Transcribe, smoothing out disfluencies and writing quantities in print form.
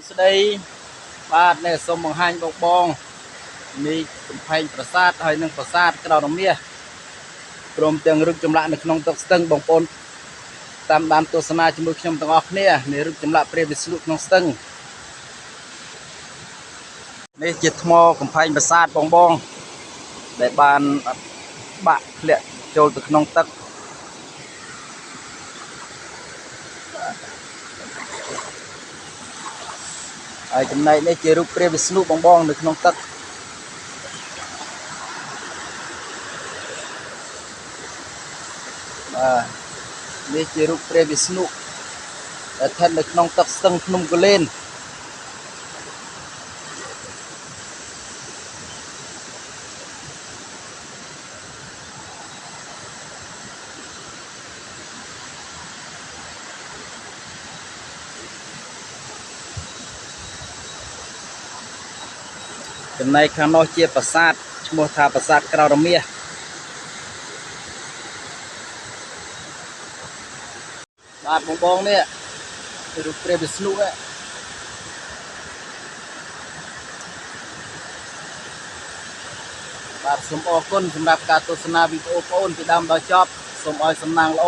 ស្ដីបាទនៅសូមបង្ហាញបងនេះកំផែងប្រាសាទហើយនឹងប្រាសាទក្រៅរមាសព្រមទាំងរឹកចម្លាក់នៅក្នុងទឹកស្ទឹងបងប្អូនតាមដានទស្សនាជាមួយខ្ញុំទាំងអស់គ្នានៃរឹកចម្លាក់ព្រះវិស្ណុក្នុងស្ទឹងនេះជាថ្មកំផែងប្រាសាទបងដែលបានបាក់ធ្លាក់ចូលទៅក្នុងទឹកហើយចំណែកនេះជារូបព្រះវិស្ណុបងនៅក្នុងទឹកនេះជារូបព្រះវិស្ណុដែលស្ថិតនៅក្នុងទឹកស្ទឹងភ្នំគូលែនចំណែកខាងនោះជាប្រាសាទឈ្មោះថាប្រាសាទក្រៅរមាសបាទបងនេះរូបព្រះវិស្ណុបាទសូមអរគុណសម្រាប់ការទស្សនាវីដេអូបងប្អូនពីដើមដល់ចប់សូមឲ្យសំណាងល្អ